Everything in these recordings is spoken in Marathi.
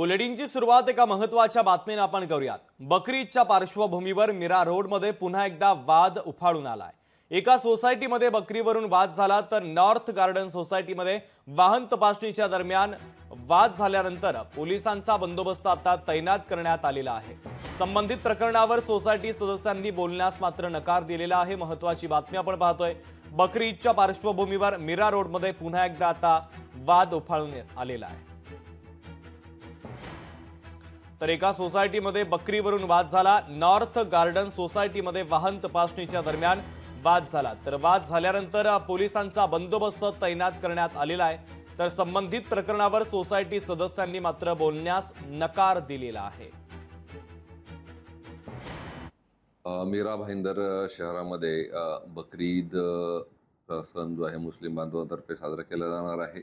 बुलेटिनची सुरुवात एका महत्त्वाच्या बातमीने आपण करूयात। बकरी ईदच्या पार्श्वभूमीवर मीरा रोडमध्ये पुन्हा एकदा वाद उफाळून आलाय। एका सोसायटीमध्ये बकरीवरून वाद झाला तर नॉर्थ गार्डन सोसायटीमध्ये वाहन तपासणीच्या दरम्यान वाद झाल्यानंतर पोलिसांचा बंदोबस्त आता तैनात करण्यात आलेला आहे। संबंधित प्रकरणावर सोसायटी सदस्यांनी बोलण्यास मात्र नकार दिलेला आहे। महत्त्वाची बातमी आपण पाहतोय। बकरी ईदच्या पार्श्वभूमीवर मीरा रोडमध्ये पुन्हा एकदा आता वाद उफाळून आलेला आहे। तर एका सोसायटीमध्ये बकरीवरून वाद झाला। नॉर्थ गार्डन सोसायटीमध्ये वाहन तपासणीच्या दरम्यान वाद झाला। तर वाद झाल्यानंतर पोलिसांचा बंदोबस्त तैनात करण्यात आलेला आहे। तर संबंधित प्रकरणावर सोसायटी सदस्यांनी मात्र बोलण्यास नकार दिलेला आहे। मीरा भाईंदर शहरामध्ये बकरी ईद सण जो आहे मुस्लिम बांधवांतर्फे साजरा केला जाणार आहे।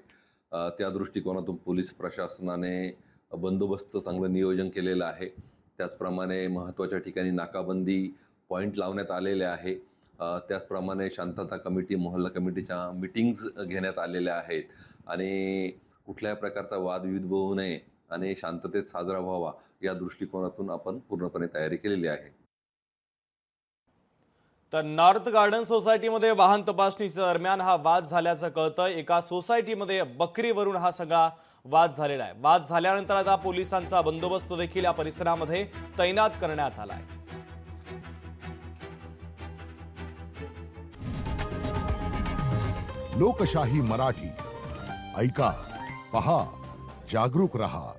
त्या दृष्टिकोनातून पोलीस प्रशासनाने बंदोबस्त चांगलं नियोजन केलेलं आहे। त्याचप्रमाणे महत्त्वाच्या ठिकाणी नाकाबंदी पॉईंट लावण्यात आलेले आहे। त्याचप्रमाणे शांतता कमिटी मोहल्ला कमिटीच्या मीटिंग्स घेण्यात आलेल्या आहेत आणि कुठल्याही प्रकारचा वादविवाद होऊ नये आणि शांततेत साजरा व्हावा या दृष्टिकोनातून आपण पूर्णपणे तयारी केलेली आहे। तर नॉर्थ गार्डन सोसायटीमध्ये वाहन तपासणीच्या दरम्यान हा वाद झाल्याचं कळतं। एका सोसायटीमध्ये बकरीवरून हा सगळा वाद झालेला आहे। वाद झाल्यानंतर आता पोलिसांचा बंदोबस्त देखील या परिसरामध्ये तैनात करण्यात आला आहे। लोकशाही मराठी ऐका, पहा, जागरूक रहा।